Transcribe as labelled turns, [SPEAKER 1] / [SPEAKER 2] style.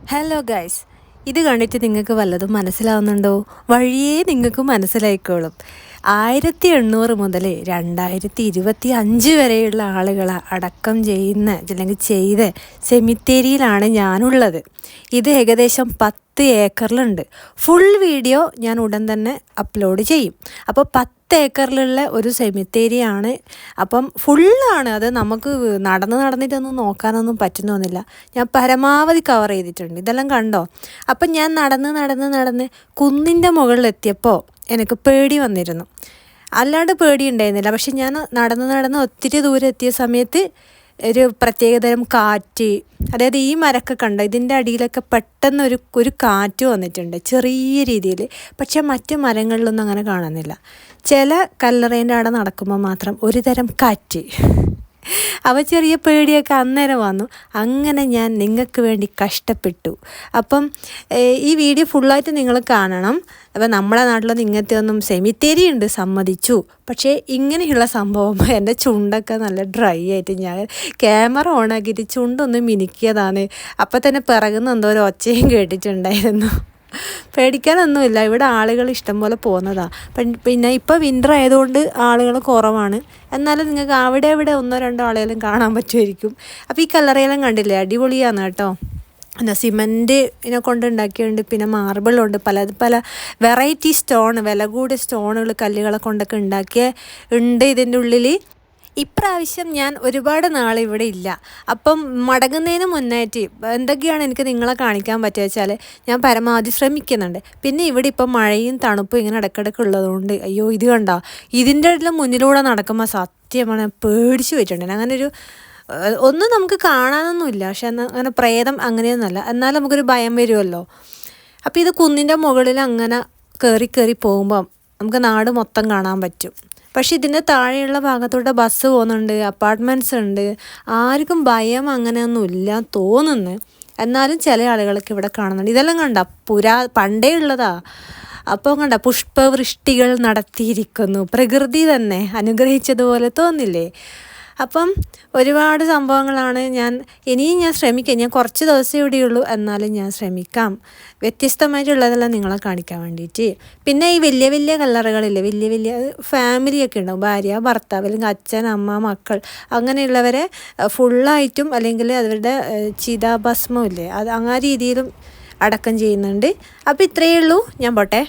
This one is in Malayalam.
[SPEAKER 1] ഹലോ ഗൈസ്, ഇത് കണ്ടിട്ട് നിങ്ങൾക്ക് വല്ലതും മനസ്സിലാവുന്നുണ്ടോ? വഴിയേ നിങ്ങൾക്ക് മനസ്സിലായിക്കോളും. 1800 മുതൽ 2025 വരെയുള്ള ആളുകളെ അടക്കം ചെയ്യുന്ന അല്ലെങ്കിൽ ചെയ്ത സെമിത്തേരിയിലാണ് ഞാനുള്ളത്. ഇത് ഏകദേശം 10 ഏക്കറിലുണ്ട്. ഫുൾ വീഡിയോ ഞാൻ ഉടൻ തന്നെ അപ്ലോഡ് ചെയ്യും. അപ്പോൾ 10 ഏക്കറിലുള്ള ഒരു സെമിത്തേരിയാണ്. അപ്പം ഫുള്ളാണ്. അത് നമുക്ക് നടന്നിട്ടൊന്നും നോക്കാനൊന്നും പറ്റുന്നൊന്നുമില്ല. ഞാൻ പരമാവധി കവർ ചെയ്തിട്ടുണ്ട്. ഇതെല്ലാം കണ്ടോ? അപ്പം ഞാൻ നടന്ന് കുന്നിൻ്റെ മുകളിലെത്തിയപ്പോൾ എനിക്ക് പേടി വന്നിരുന്നു. അല്ലാണ്ട് പേടി ഉണ്ടായിരുന്നില്ല. പക്ഷെ ഞാൻ നടന്ന് ഒത്തിരി ദൂരം എത്തിയ സമയത്ത് ഒരു പ്രത്യേകതരം കാറ്റ്, അതായത് ഈ മരമൊക്കെ കണ്ടോ, ഇതിൻ്റെ അടിയിലൊക്കെ പെട്ടെന്ന് ഒരു കാറ്റ് വന്നിട്ടുണ്ട് ചെറിയ രീതിയിൽ. പക്ഷെ മറ്റു മരങ്ങളിലൊന്നും അങ്ങനെ കാണുന്നില്ല. ചില കല്ലറേൻ്റെ അവിടെ നടക്കുമ്പോൾ മാത്രം ഒരു തരം കാറ്റ്. അവ ചെറിയ പേടിയൊക്കെ അന്നേരം വന്നു. അങ്ങനെ ഞാൻ നിങ്ങൾക്ക് വേണ്ടി കഷ്ടപ്പെട്ടു. അപ്പം ഈ വീഡിയോ ഫുള്ളായിട്ട് നിങ്ങൾ കാണണം. അപ്പം നമ്മളെ നാട്ടിലൊന്നും ഇങ്ങനത്തെ ഒന്നും സെമിത്തേരി ഉണ്ട്, സമ്മതിച്ചു. പക്ഷേ ഇങ്ങനെയുള്ള സംഭവം എൻ്റെ ചുണ്ടൊക്കെ നല്ല ഡ്രൈ ആയിട്ട് ഞാൻ ക്യാമറ ഓണാക്കിയിട്ട് ചുണ്ടൊന്ന് മിനുക്കിയതാണ്. അപ്പം തന്നെ പിറകുന്ന എന്തോ ഒരു ഒച്ചയും കേട്ടിട്ടുണ്ടായിരുന്നു. പേടിക്കാനൊന്നുമില്ല. ഇവിടെ ആളുകൾ ഇഷ്ടം പോലെ പോകുന്നതാണ്. പിന്നെ ഇപ്പോൾ വിൻ്റർ ആയതുകൊണ്ട് ആളുകൾ കുറവാണ്. എന്നാലും നിങ്ങൾക്ക് അവിടെ ഇവിടെ 1-2 ആളുകളും കാണാൻ പറ്റുമായിരിക്കും. അപ്പോൾ ഈ കല്ലറയെല്ലാം കണ്ടില്ലേ, അടിപൊളിയാണ് കേട്ടോ. പിന്നെ സിമൻറ്റ് ഇതിനെ കൊണ്ട് ഉണ്ടാക്കിയുണ്ട്, പിന്നെ മാർബിളുണ്ട്, പല വെറൈറ്റി സ്റ്റോൺ, വില കൂടിയ സ്റ്റോണുകൾ, കല്ലുകളെ കൊണ്ടൊക്കെ ഉണ്ടാക്കിയ ഉണ്ട് ഇതിൻ്റെ ഉള്ളിൽ. ഇപ്രാവശ്യം ഞാൻ ഒരുപാട് നാൾ ഇവിടെ ഇല്ല. അപ്പം മടങ്ങുന്നതിന് മുന്നായിട്ട് എന്തൊക്കെയാണ് എനിക്ക് നിങ്ങളെ കാണിക്കാൻ പറ്റുക വെച്ചാൽ ഞാൻ പരമാവധി ശ്രമിക്കുന്നുണ്ട്. പിന്നെ ഇവിടെ ഇപ്പം മഴയും തണുപ്പും ഇങ്ങനെ ഇടയ്ക്കിടയ്ക്ക് ഉള്ളതുകൊണ്ട് അയ്യോ ഇത് കണ്ടോ, ഇതിൻ്റെ മുന്നിലൂടെ നടക്കുമ്പോൾ സത്യമാണ് പേടിച്ച് പോയിട്ടുണ്ട്. അങ്ങനെ ഒന്നും നമുക്ക് കാണാനൊന്നുമില്ല. പക്ഷെ അങ്ങനെ പ്രേതം അങ്ങനെയൊന്നുമല്ല, എന്നാലും നമുക്കൊരു ഭയം വരുമല്ലോ. അപ്പോൾ ഇത് കുന്നിൻ്റെ മുകളിൽ അങ്ങനെ കയറി പോകുമ്പം നമുക്ക് നാട് മൊത്തം കാണാൻ പറ്റും. പക്ഷേ ഇതിൻ്റെ താഴെയുള്ള ഭാഗത്തൂടെ ബസ് പോകുന്നുണ്ട്, അപ്പാർട്ട്മെൻറ്റ്സ് ഉണ്ട്. ആർക്കും ഭയം അങ്ങനെയൊന്നുമില്ല തോന്നുന്നു. എന്നാലും ചില ആളുകളൊക്കെ ഇവിടെ കാണുന്നുണ്ട്. ഇതെല്ലാം കണ്ട പണ്ടേ ഉള്ളതാ. അപ്പോൾ കണ്ട പുഷ്പവൃഷ്ടികൾ നടത്തിയിരിക്കുന്നു. പ്രകൃതി തന്നെ അനുഗ്രഹിച്ചതുപോലെ തോന്നില്ലേ? അപ്പം ഒരുപാട് സംഭവങ്ങളാണ്. ഇനിയും ഞാൻ ശ്രമിക്കാം. ഞാൻ കുറച്ച് ദിവസമേ ഇവിടെയുള്ളൂ, എന്നാലും ഞാൻ ശ്രമിക്കാം വ്യത്യസ്തമായിട്ടുള്ളതെല്ലാം നിങ്ങളെ കാണിക്കാൻ വേണ്ടിയിട്ട്. പിന്നെ ഈ വലിയ കല്ലറകളില്ലേ, വലിയ ഫാമിലിയൊക്കെ ഉണ്ടാവും, ഭാര്യ ഭർത്താവ് അല്ലെങ്കിൽ അച്ഛൻ അമ്മ മക്കൾ, അങ്ങനെയുള്ളവരെ ഫുള്ളായിട്ടും അല്ലെങ്കിൽ അവരുടെ ചിതാഭസ്മം ഇല്ലേ, അത് ആ രീതിയിലും അടക്കം ചെയ്യുന്നുണ്ട്. അപ്പോൾ ഇത്രയേ ഉള്ളൂ. ഞാൻ പോട്ടെ.